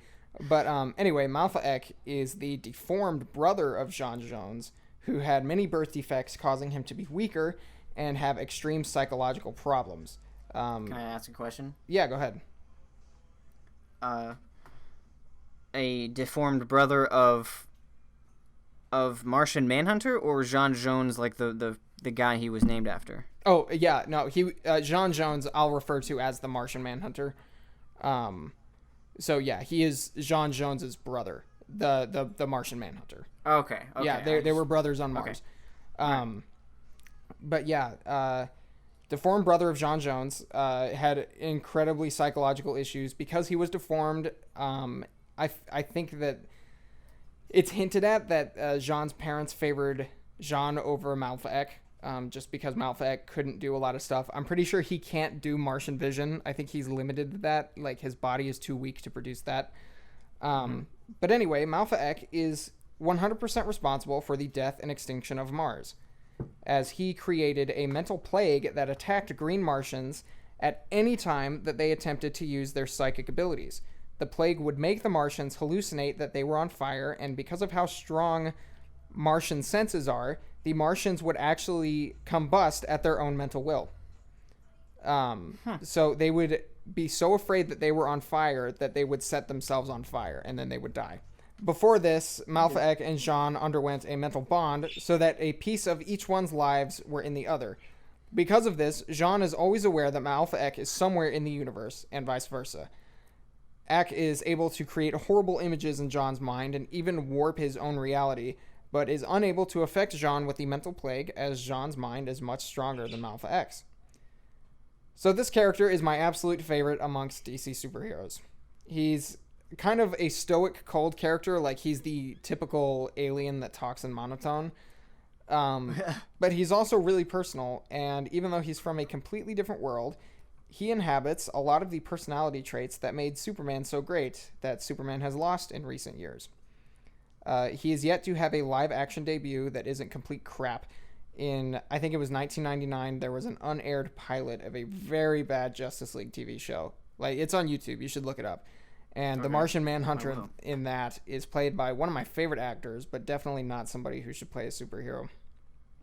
But anyway, Malfa Ek is the deformed brother of Jean Jones, who had many birth defects causing him to be weaker and have extreme psychological problems. Can I ask a question? Yeah, go ahead. A deformed brother of Martian Manhunter, or Jean Jones, like the guy he was named after? Oh yeah, no, he Jean Jones I'll refer to as the Martian Manhunter. So yeah, he is Jean Jones's brother, the Martian Manhunter. Okay. Yeah, they were brothers on Mars. But yeah, deformed brother of Jean Jones had incredibly psychological issues because he was deformed. I think that it's hinted at that Jean's parents favored Jean over Malfa Ek, just because Malfa Ek couldn't do a lot of stuff. I'm pretty sure he can't do Martian vision. I think he's limited to that. Like, his body is too weak to produce that. But anyway, Malfa Ek is 100% responsible for the death and extinction of Mars, as he created a mental plague that attacked Green Martians at any time that they attempted to use their psychic abilities. The plague would make the Martians hallucinate that they were on fire, and because of how strong Martian senses are, the Martians would actually combust at their own mental will. So they would be so afraid that they were on fire that they would set themselves on fire, and then they would die. Before this, Malfa Ek and Jean underwent a mental bond so that a piece of each one's lives were in the other. Because of this, Jean is always aware that Malfa Ek is somewhere in the universe, and vice versa. Ek is able to create horrible images in Jean's mind and even warp his own reality, but is unable to affect Jean with the mental plague, as Jean's mind is much stronger than Malfa Ek's. So this character is my absolute favorite amongst DC superheroes. He's kind of a stoic, cold character, like he's the typical alien that talks in monotone. But he's also really personal, and even though he's from a completely different world, he inhabits a lot of the personality traits that made Superman so great that Superman has lost in recent years. He is yet to have a live-action debut that isn't complete crap. In, I think it was 1999, there was an unaired pilot of a very bad Justice League TV show. Like, it's on YouTube. You should look it up. And the Martian Manhunter in that is played by one of my favorite actors, but definitely not somebody who should play a superhero.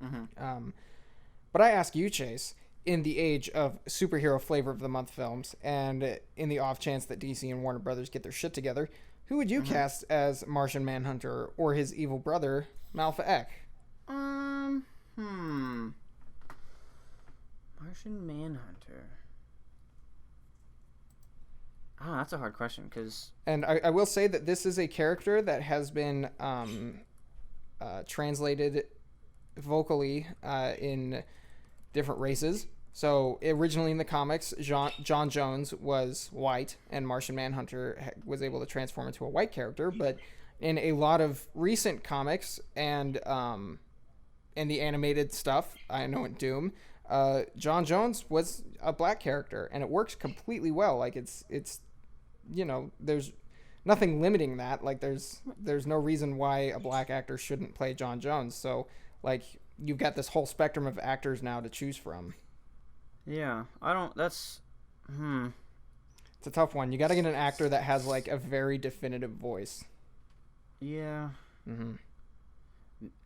But I ask you, Chase, in the age of superhero flavor of the month films, and in the off chance that DC and Warner Brothers get their shit together, who would you cast as Martian Manhunter or his evil brother, Malfa Ek? Martian Manhunter. Oh, that's a hard question, because... And I will say that this is a character that has been translated vocally in different races. So originally in the comics, John Jones was white, and Martian Manhunter was able to transform into a white character. But in a lot of recent comics and the animated stuff, I know in Doom, John Jones was a black character, and it works completely well. Like it's there's nothing limiting that. Like there's no reason why a black actor shouldn't play John Jones. So like you've got this whole spectrum of actors now to choose from. Yeah, that's... It's a tough one. You got to get an actor that has like a very definitive voice. Yeah.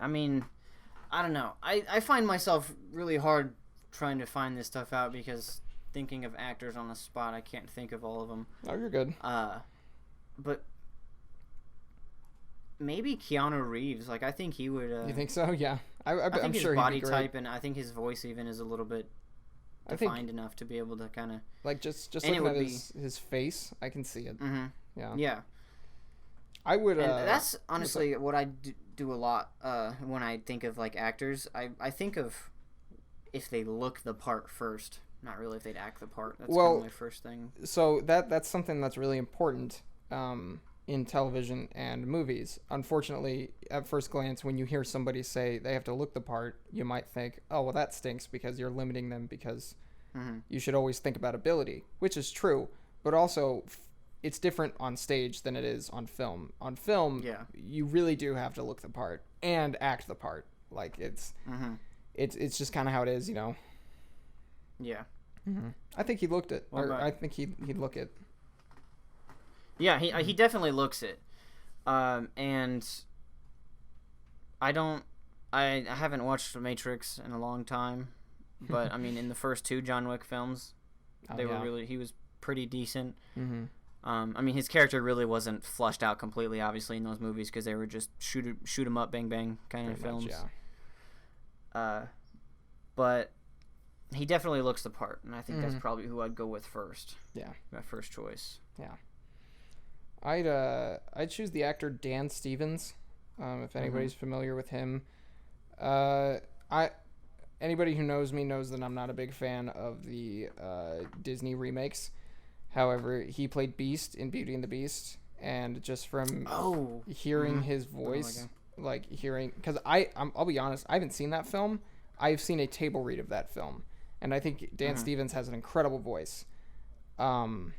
I mean, I don't know. I find myself really hard trying to find this stuff out, because thinking of actors on the spot, I can't think of all of them. Oh, you're good. But maybe Keanu Reeves. Like, I think he would... You think so? Yeah. I think I'm his sure body he'd be great. type, and I think his voice even is a little bit defined enough to be able to kind of... Like, just looking at his face, I can see it. Yeah. I would... and that's honestly what I do a lot when I think of, like, actors. I think of if they look the part first, not really if they'd act the part. That's kind of my first thing. So that's something that's really important in television and movies. Unfortunately, at first glance, when you hear somebody say they have to look the part, you might think, oh, well, that stinks, because you're limiting them, because you should always think about ability, which is true. But also, it's different on stage than it is on film. On film, you really do have to look the part and act the part. Like, it's just kind of how it is, Yeah. I think he looked it. I think he'd look it. Yeah, he definitely looks it. And I haven't watched The Matrix in a long time, but I mean, in the first two John Wick films, he was pretty decent. I mean, his character really wasn't flushed out completely, obviously, in those movies, because they were just shoot 'em up, bang bang kind of films. But he definitely looks the part, and I think that's probably who I'd go with first. Yeah, my first choice. Yeah, I'd choose the actor Dan Stevens. If anybody's familiar with him, anybody who knows me knows that I'm not a big fan of the Disney remakes. However, he played Beast in Beauty and the Beast, and just from hearing his voice, because I'll be honest, I haven't seen that film. I've seen a table read of that film, and I think Dan Stevens has an incredible voice. I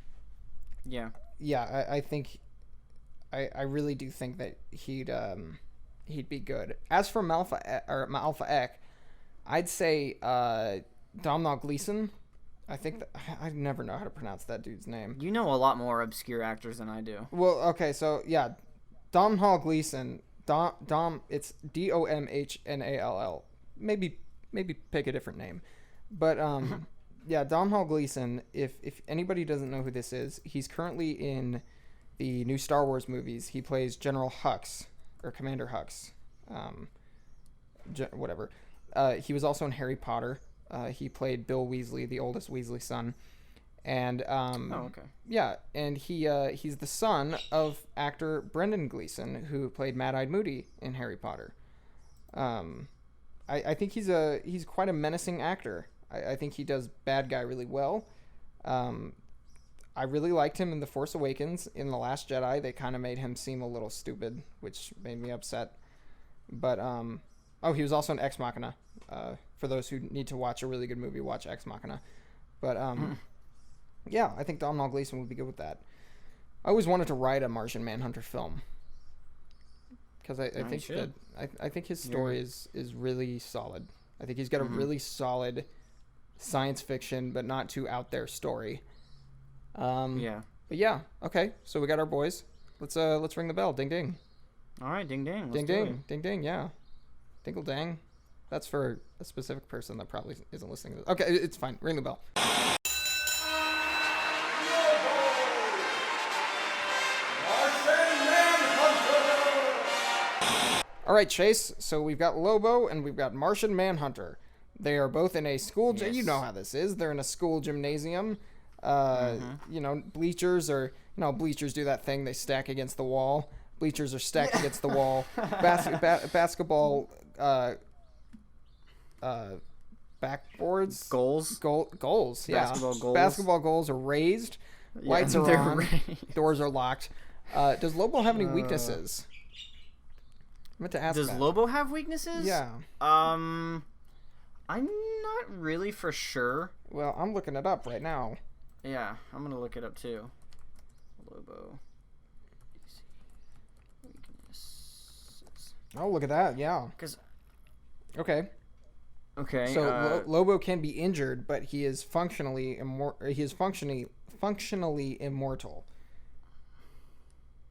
think I really do think that he'd be good. As for Malfa Ek, I'd say Domhnall Gleeson. I think I never know how to pronounce that dude's name. You know a lot more obscure actors than I do. Well, okay, so yeah, Domhnall Gleeson. It's Domhnall. Maybe pick a different name, but yeah, Domhnall Gleeson. If anybody doesn't know who this is, he's currently in the new Star Wars movies. He plays General Hux or Commander Hux, whatever. He was also in Harry Potter. He played Bill Weasley, the oldest Weasley son, and yeah, and he's the son of actor Brendan Gleeson, who played Mad-Eyed Moody in Harry Potter. I think he's quite a menacing actor. I think he does bad guy really well. I really liked him in The Force Awakens. In The Last Jedi, they kind of made him seem a little stupid, which made me upset. But he was also in Ex Machina. For those who need to watch a really good movie, watch Ex Machina. But yeah, I think Domhnall Gleeson would be good with that. I always wanted to write a Martian Manhunter film, because I think his story is really solid. I think he's got a really solid science fiction, but not too out there story. But yeah, okay. So we got our boys. Let's ring the bell. Ding ding. All right, ding ding. Ding ding. Ding ding. Yeah. Dingle dang. That's for a specific person that probably isn't listening to this. Okay, it's fine. Ring the bell. All right, Chase. So we've got Lobo and we've got Martian Manhunter. They are both in a school. Yes. You know how this is. They're in a school gymnasium. Bleachers are. Bleachers do that thing. They stack against the wall. Bleachers are stacked against the wall. Basketball. Backboards. Goals. Yeah. Basketball goals are raised. Lights are on. Doors are locked. Does Lobo have any weaknesses? I meant to ask. Does Lobo have weaknesses? Yeah. I'm not really for sure. Well, I'm looking it up right now. Yeah, I'm gonna look it up too. Lobo. Weaknesses. Oh, look at that. Yeah. Okay. So Lobo can be injured, but he is functionally immortal.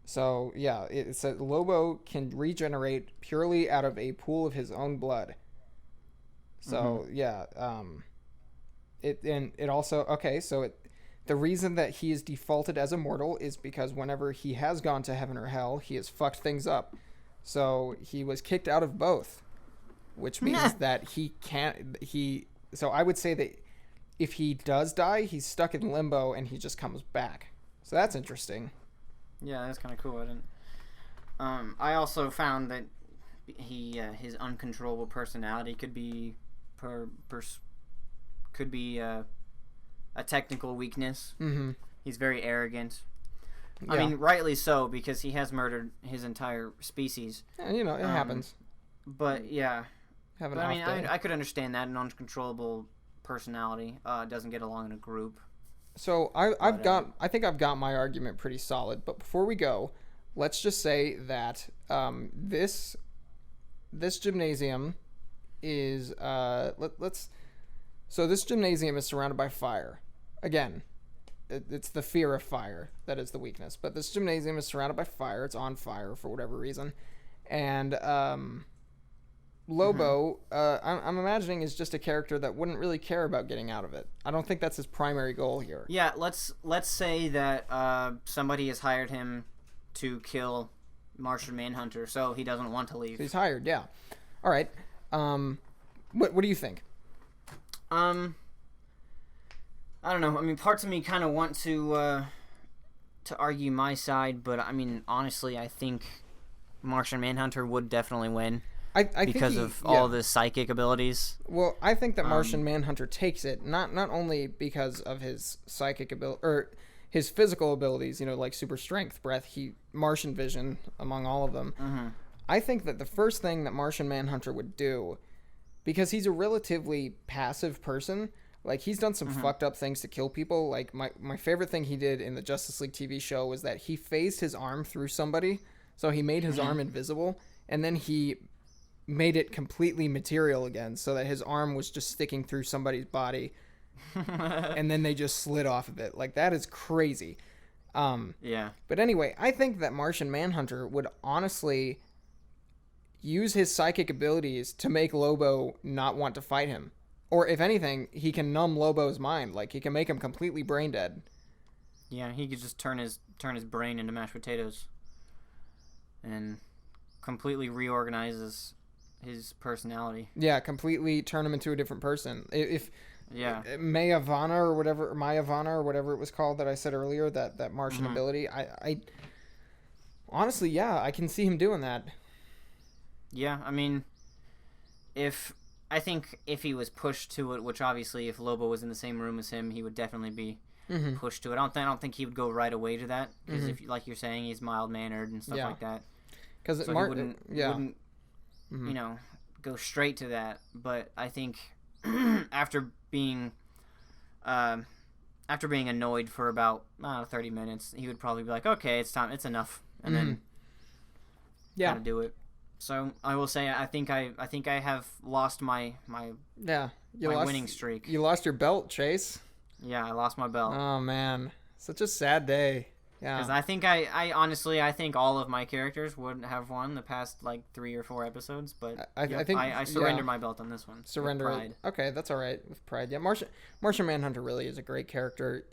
So yeah, it says Lobo can regenerate purely out of a pool of his own blood. So yeah, the reason that he is defaulted as immortal is because whenever he has gone to heaven or hell, he has fucked things up. So he was kicked out of both, which means that he can't. So I would say that if he does die, he's stuck in limbo and he just comes back. So that's interesting. Yeah, that's kind of cool. I didn't. I also found that his uncontrollable personality could be a technical weakness. Mm-hmm. He's very arrogant. Yeah. I mean, rightly so, because he has murdered his entire species. Yeah, it happens. But yeah, I could understand that an uncontrollable personality doesn't get along in a group. So I think I've got my argument pretty solid. But before we go, let's just say that this gymnasium is So this gymnasium is surrounded by fire. Again, it's the fear of fire that is the weakness. But this gymnasium is surrounded by fire. It's on fire for whatever reason. And Lobo, I'm imagining, is just a character that wouldn't really care about getting out of it. I don't think that's his primary goal here. Yeah, let's say that somebody has hired him to kill Martian Manhunter, so he doesn't want to leave. So he's hired, yeah. All right. What do you think? I don't know. I mean, parts of me kind of want to argue my side, but I mean, honestly, I think Martian Manhunter would definitely win. Because of all the psychic abilities. Well, I think that Martian Manhunter takes it, not only because of his psychic ability or his physical abilities, like super strength, breath, Martian vision, among all of them. Mm-hmm. I think that the first thing that Martian Manhunter would do, because he's a relatively passive person, like he's done some fucked up things to kill people. Like my favorite thing he did in the Justice League TV show was that he phased his arm through somebody, so he made his arm invisible, and then he made it completely material again so that his arm was just sticking through somebody's body and then they just slid off of it. Like, that is crazy. Yeah. But anyway, I think that Martian Manhunter would honestly use his psychic abilities to make Lobo not want to fight him. Or if anything, he can numb Lobo's mind. Like, he can make him completely brain dead. Yeah, he could just turn his brain into mashed potatoes and completely reorganizes his personality. Yeah, completely turn him into a different person. If Mayavana or whatever it was called that I said earlier, that Martian ability, I honestly, yeah, I can see him doing that. Yeah, I mean, I think if he was pushed to it, which obviously if Lobo was in the same room as him, he would definitely be pushed to it. I don't think he would go right away to that, because if, like you're saying, he's mild-mannered and stuff like that. Because he wouldn't go straight to that. But I think after being annoyed for about 30 minutes, he would probably be like, "Okay, it's time. It's enough," and then kind of do it. So I will say, I think I have lost my winning streak. You lost your belt, Chase. Yeah, I lost my belt. Oh man, such a sad day. Because I think I honestly I think all of my characters would have won the past like 3 or 4 episodes, but I think I surrender my belt on this one. Surrender. With pride. Okay, that's all right with pride. Yeah, Martian Manhunter really is a great character.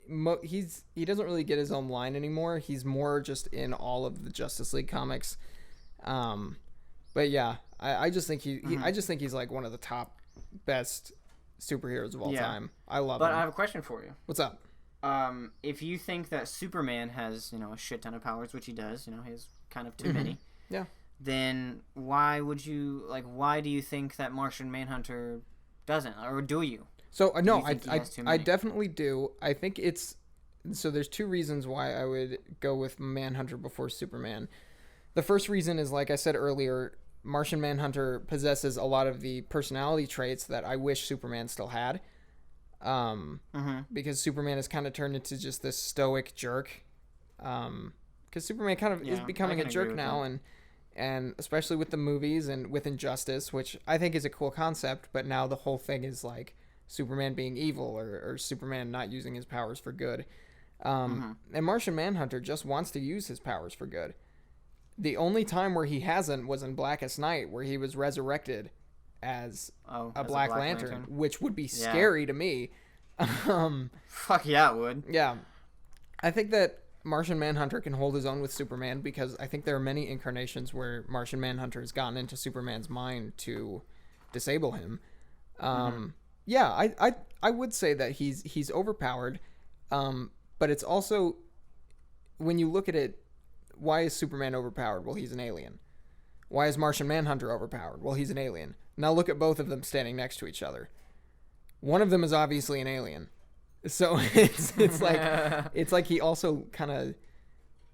He doesn't really get his own line anymore. He's more just in all of the Justice League comics. But yeah, I just think I just think he's like one of the top best superheroes of all time. I love him. But I have a question for you. What's up? If you think that Superman has, a shit ton of powers, which he does, he has kind of too many. Yeah. Then why do you think that Martian Manhunter doesn't, or do you? So no, I definitely do. I think so there's 2 reasons why I would go with Manhunter before Superman. The first reason is, like I said earlier, Martian Manhunter possesses a lot of the personality traits that I wish Superman still had. Because Superman has kind of turned into just this stoic jerk. Because Superman kind of is becoming a jerk now, and especially with the movies and with Injustice, which I think is a cool concept, but now the whole thing is like Superman being evil or Superman not using his powers for good. And Martian Manhunter just wants to use his powers for good. The only time where he hasn't was in Blackest Night, where he was resurrected as a Black Lantern, which would be scary to me. Fuck yeah, it would. Yeah. I think that Martian Manhunter can hold his own with Superman, because I think there are many incarnations where Martian Manhunter has gotten into Superman's mind to disable him. Yeah, I would say that he's overpowered, but it's also, when you look at it, why is Superman overpowered? Well, he's an alien. Why is Martian Manhunter overpowered? Well, he's an alien. Now look at both of them standing next to each other. One of them is obviously an alien. So it's like he also kind of,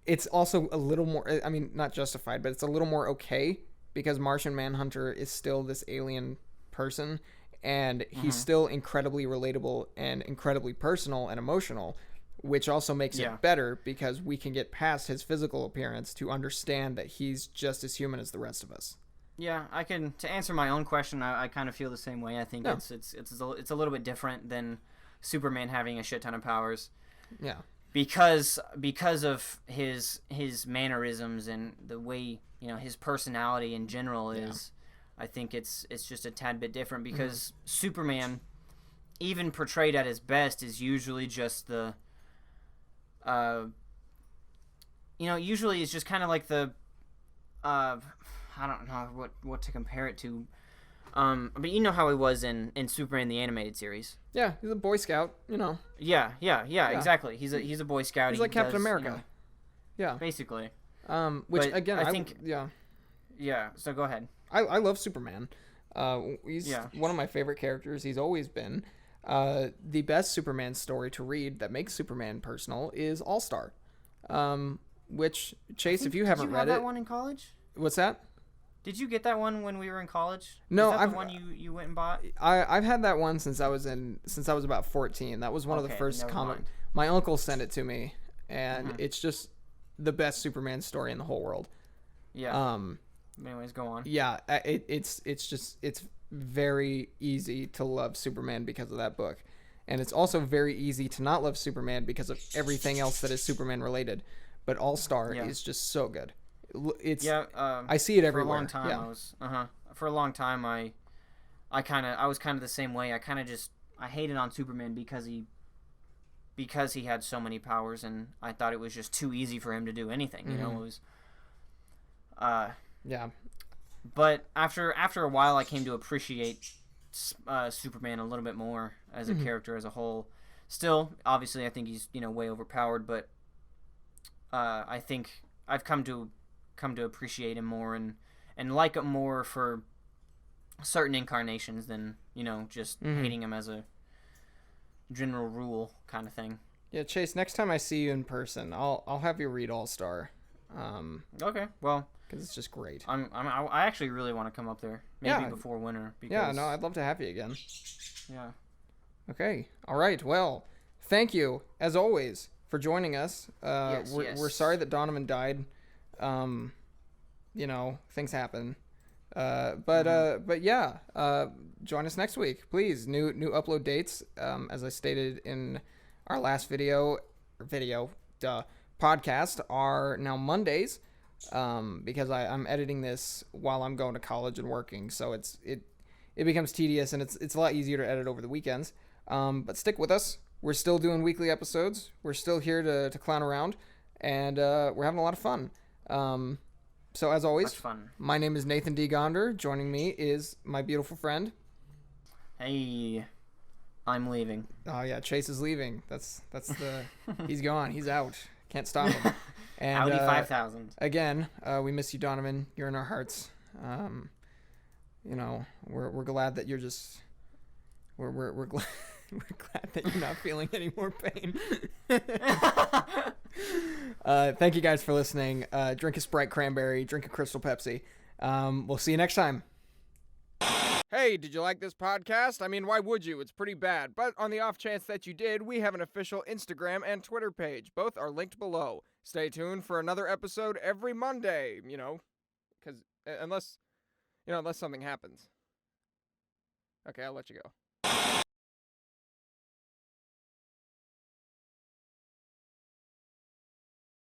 it's also a little more, I mean, not justified, but it's a little more okay, because Martian Manhunter is still this alien person, and he's still incredibly relatable and incredibly personal and emotional, which also makes it better, because we can get past his physical appearance to understand that he's just as human as the rest of us. Yeah, to answer my own question, I kind of feel the same way. I think it's a little bit different than Superman having a shit ton of powers. Yeah. Because of his mannerisms and the way, his personality in general is, I think it's just a tad bit different, because Superman, even portrayed at his best, is usually just the usually it's just kind of like the I don't know what to compare it to. But you know how he was in Superman the Animated Series. Yeah, he's a Boy Scout, Yeah, exactly. He's a Boy Scout. He's like Captain America. Yeah. Basically. Which, but again, I think... Yeah. Yeah, so go ahead. I love Superman. He's one of my favorite characters. He's always been. The best Superman story to read that makes Superman personal is All-Star. Which, Chase, if you haven't read it... Did you have that one in college? What's that? Did you get that one when we were in college? No, Is that the one you went and bought? I've had that one since I was about 14. That was one of the first comic. My uncle sent it to me, and it's just the best Superman story in the whole world. Yeah. Anyways, go on. Yeah, it's very easy to love Superman because of that book, and it's also very easy to not love Superman because of everything else that is Superman related. But All-Star is just so good. It's I see it everywhere. For a long time, for a long time, I was kind of the same way. I hated on Superman because he had so many powers, and I thought it was just too easy for him to do anything. It was. Yeah. But after a while, I came to appreciate Superman a little bit more as a character as a whole. Still, obviously, I think he's way overpowered, but I think I've come to appreciate him more and like him more for certain incarnations than just hating him as a general rule kind of thing. Yeah, Chase, next time I see you in person, I'll have you read All-Star. Okay, well, because it's just great. I actually really want to come up there, maybe before winter. Because... Yeah, no, I'd love to have you again. Yeah. Okay, all right. Well, thank you as always for joining us. We're sorry that Donovan died. Things happen. But yeah, join us next week, please. New upload dates. As I stated in our last video, podcast are now Mondays, because I'm editing this while I'm going to college and working, so it becomes tedious, and it's a lot easier to edit over the weekends. But stick with us. We're still doing weekly episodes. We're still here to clown around, and we're having a lot of fun. So as always, fun. My name is Nathan D. Gonder. Joining me is my beautiful friend. Hey, I'm leaving. Oh yeah, Chase is leaving. That's the he's gone. He's out. Can't stop him. And, Audi 5000. Again, we miss you, Donovan. You're in our hearts. We're glad that you're just we're glad we're glad that you're not feeling any more pain. Thank you guys for listening. Drink a Sprite Cranberry, drink a Crystal Pepsi. We'll see you next time. Hey, did you like this podcast? I mean, why would you? It's pretty bad. But on the off chance that you did, we have an official Instagram and Twitter page. Both are linked below. Stay tuned for another episode every Monday, because unless something happens. Okay, I'll let you go.